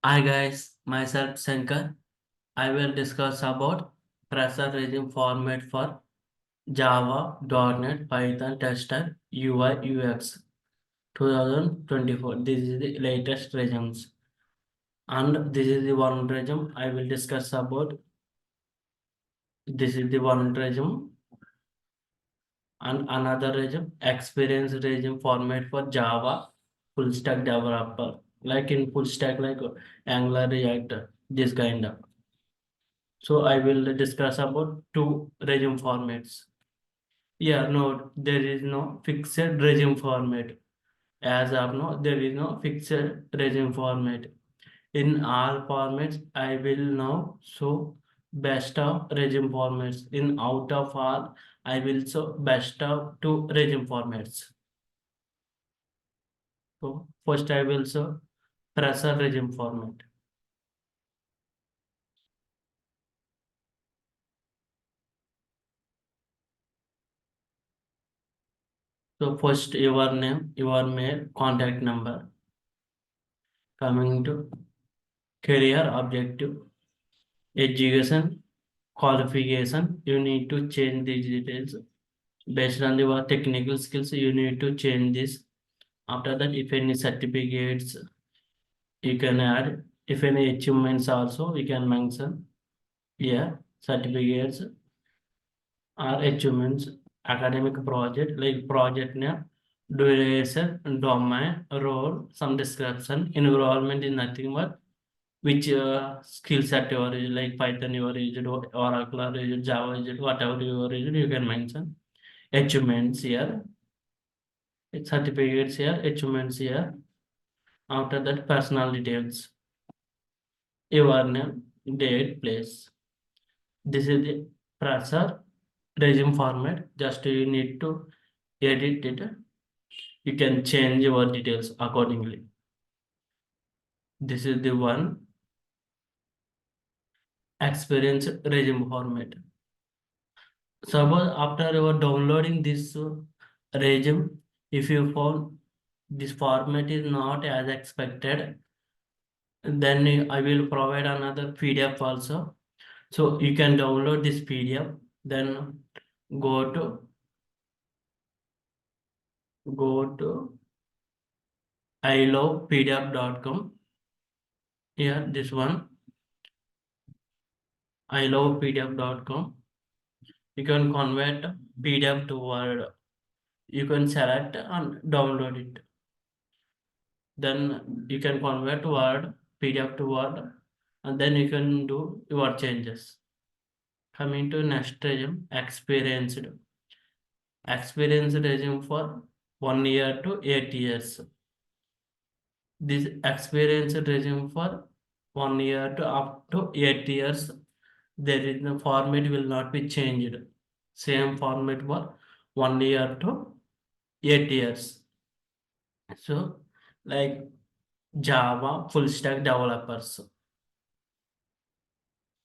Hi guys, myself Shankar. I will discuss about pressure regime format for Java, .NET, Python tester, UI, UX 2024. This is the latest regimes. And this is the one regime I will discuss about. This is the one regime and another regime, experience regime format for Java, full stack developer. Like in full stack, like Angular, React, this kind of. So I will discuss about two regime formats. Yeah, no, there is no fixed regime format. As of now, there is no fixed regime format. In all formats, I will now show best of regime formats. In out of all, I will show best of two regime formats. So first I will show pressure regime format. So first your name, your mail, contact number. Coming to career objective, education, qualification, you need to change these details. Based on your technical skills, you need to change this. After that, if any certificates, you can add. If any achievements also, we can mention. Yeah, certificates or achievements, academic project, like project name, duration, domain, role, some description. Environment is nothing but which skill set you are using, like Python you are using, Oracle or using, Java using, whatever you are using, you can mention. Achievements here, certificates here, achievements here. After that, personal details, your name, date, place. This is the pressure resume format. Just you need to edit it. You can change your details accordingly. This is the one experience resume format. Suppose after you are downloading this regime, if you found this format is not as expected, then I will provide another PDF also. So you can download this PDF, then go to go to ilovepdf.com. Here, this one, ilovepdf.com. You can convert PDF to Word. You can select and download it. Then you can convert Word, PDF to Word, and then you can do your changes. Coming to next regime, experienced. Experienced regime for 1 year to 8 years. This experienced regime for 1 year to up to 8 years. There is no format will not be changed. Same format for 1 year to 8 years. So like Java full stack developers.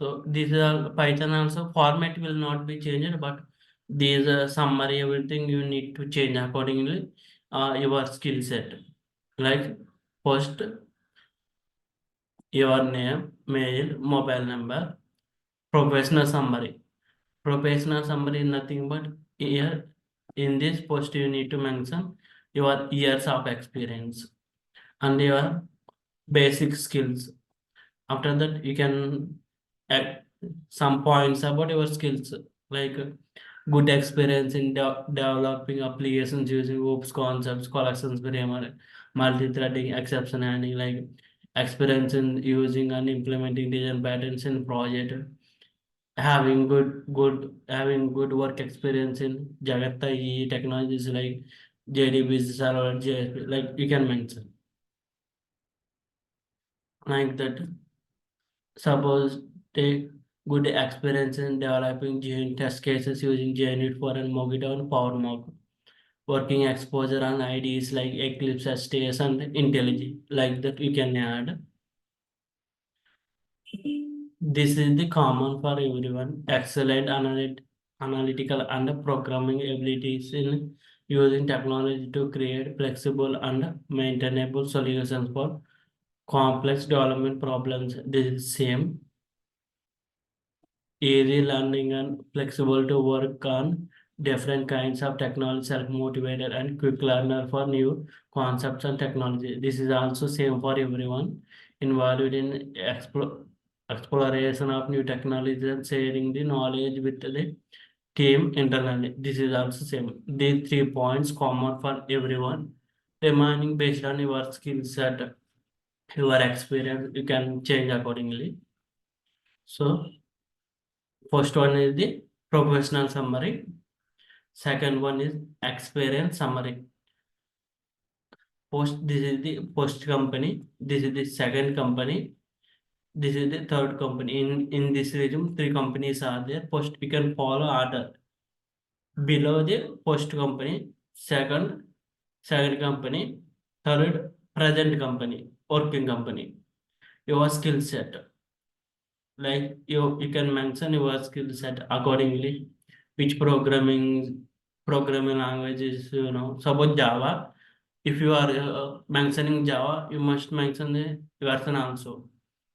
So these are Python also format will not be changed, but these summary everything you need to change accordingly your skill set. Like first your name, mail, mobile number, professional summary. Professional summary is nothing but here in this post you need to mention your years of experience and your basic skills. After that, you can add some points about your skills, like good experience in developing applications using OOPS concepts, collections framework, multi-threading, exception handling, like experience in using and implementing design patterns in project, having good work experience in Jakarta EE technologies like JDB, Server, JSP, like you can mention like that. Suppose take good experience in developing GUnit test cases using JUnit 4 and Mockito and PowerMock. Working exposure on IDEs like Eclipse, STS, and IntelliJ. Like that, you can add. This is the common for everyone. Excellent analytical and programming abilities in using technology to create flexible and maintainable solutions for Complex development problems, this is same. Easy learning and flexible to work on different kinds of technology, self-motivated and quick learner for new concepts and technology. This is also same for everyone involved in exploration of new technologies and sharing the knowledge with the team internally. This is also same. These 3 points common for everyone. Remaining based on your skill set, your experience, you can change accordingly. So first one is the professional summary. Second one is experience summary. Post, this is the first company. This is the second company. This is the third company. In this region, three companies are there. First, we can follow order. Below the first company, second company, third present company, working company. Your skill set. Like you can mention your skill set accordingly, which programming languages, suppose Java. If you are mentioning Java, you must mention the version also.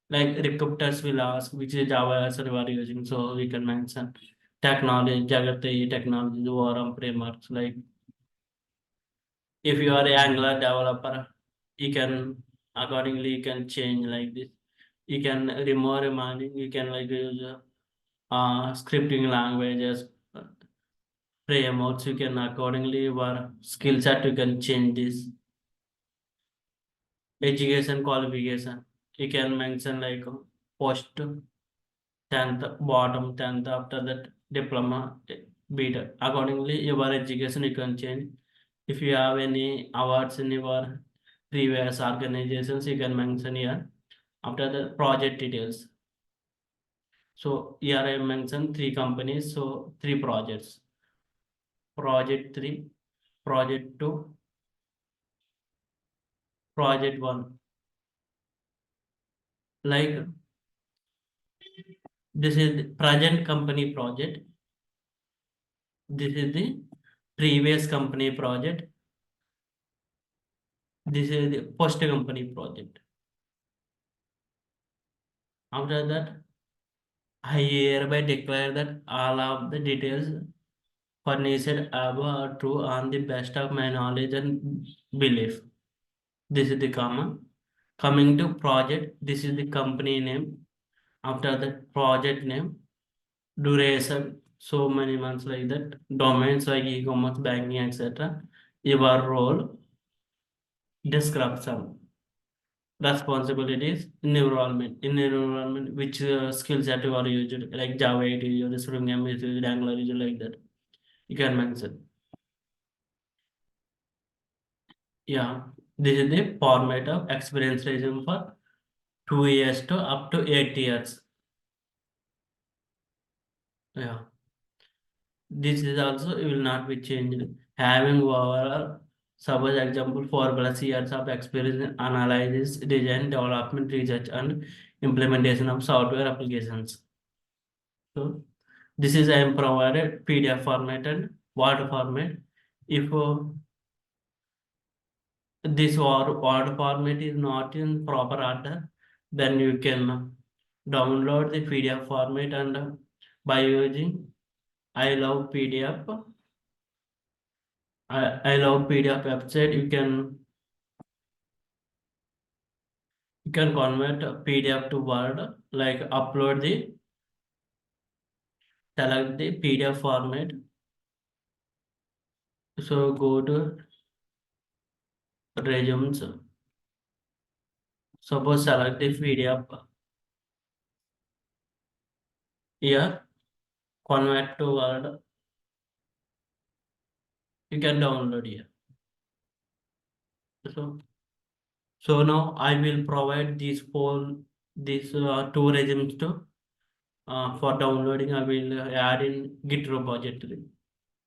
Like recruiters will ask which is Java version you are using, so we can mention technology, Jagati technology, Varam frameworks. Like if you are a Angular developer, you can accordingly you can change like this. You can remove reminding, you can like use scripting languages, frameworks, you can accordingly your skill set, you can change this. Education qualification, you can mention like post 10th, bottom 10th, after that diploma, beta. Accordingly, your education you can change. If you have any awards in your previous organizations, you can mention here. After the project details. So here I mentioned three companies, so three projects. Project 3, Project 2, Project 1. Like this is the present company project. This is the previous company project. This is the first company project. After that, I hereby declare that all of the details furnished above are true on the best of my knowledge and belief. This is the comma. Coming to project, this is the company name. After that, project name, duration, so many months like that, domains like e-commerce, banking, etc. Your role, description, responsibilities, environment, which skills that you are used, like Java 8 is used, Spring M is used, Angular is used, like that. You can mention. Yeah, this is the format of experience resume for 2 years to up to 8 years. Yeah. This is also it will not be changed. Having overall, suppose example 4+ years of experience in analysis, design, development, research, and implementation of software applications. So this is I am provided PDF format and Word format. If this Word format is not in proper order, then you can download the PDF format and by using I love PDF. I love PDF website. You can convert a PDF to Word, like upload the select the PDF format. So go to resumes. Suppose select the PDF here, convert to Word. You can download here. So so now I will provide these two resumes to for downloading. I will add in Git repository.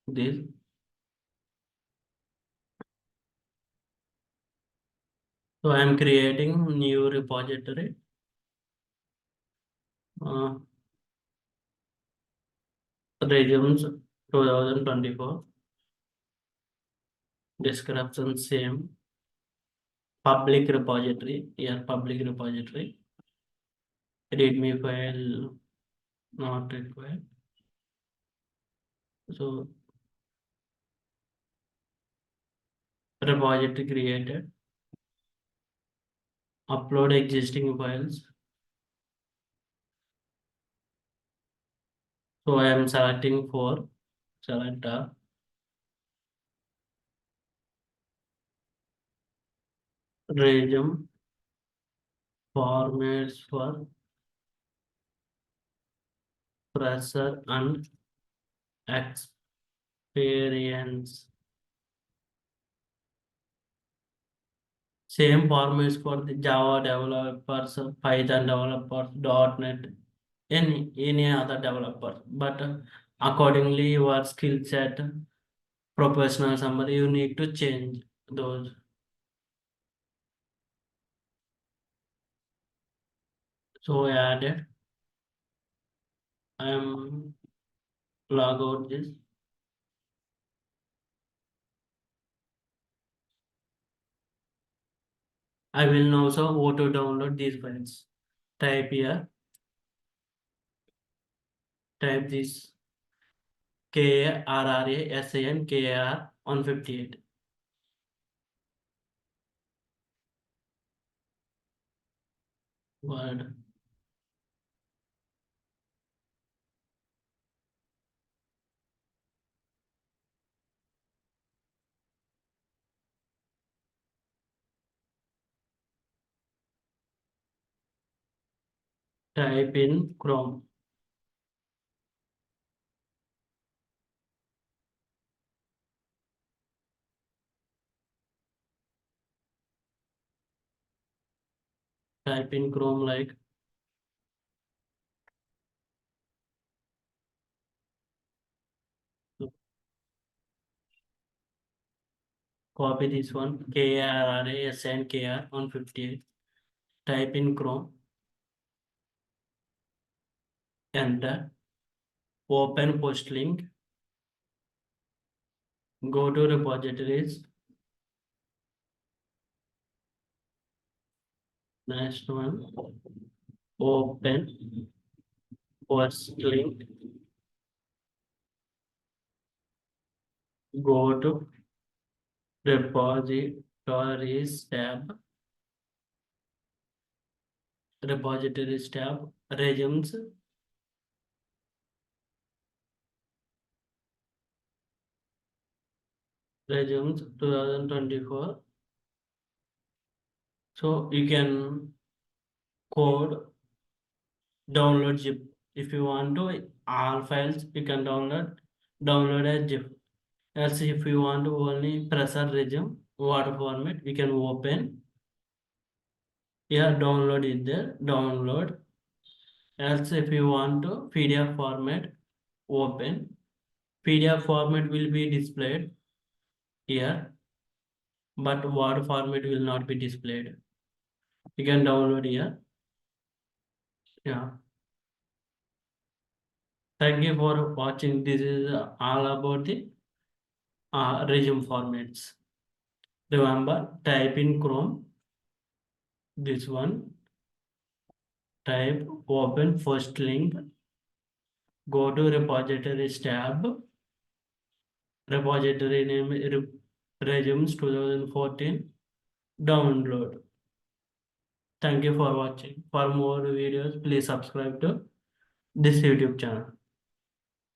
This. So I am creating new repository. Uh, Resumes 2024. Description same. public repository. Here, public repository. Readme file not required. So, repository created. Upload existing files. So, I am selecting for select region formats for pressure and experience. Same formats for the Java developers, Python developers, .NET, any other developer. But accordingly, your skill set, professional summary, you need to change those. So I added. I am log out this. I will now also go to download these files. Type here. Type this KARRASANKAR 158. Word. Type in Chrome. Type in Chrome like copy this one KARRASANKAR 158. Type in Chrome. Enter. Open post link. Go to repositories. Next one. Open post link. Go to repositories tab. Repositories tab. Resumes. Resumes 2024. So you can code download zip. If you want to all files, you can download as zip. Else if you want to only pressure resume water format, we can open. Here download is there. Download. Else if you want to PDF format, open. PDF format will be displayed here, but Word format will not be displayed. You can download here. Yeah. Thank you for watching. This is all about the resume formats. Remember, type in Chrome, this one, type open first link, go to repositories tab, repository name resumes 2014, download. Thank you for watching. For more videos, please subscribe to this YouTube channel.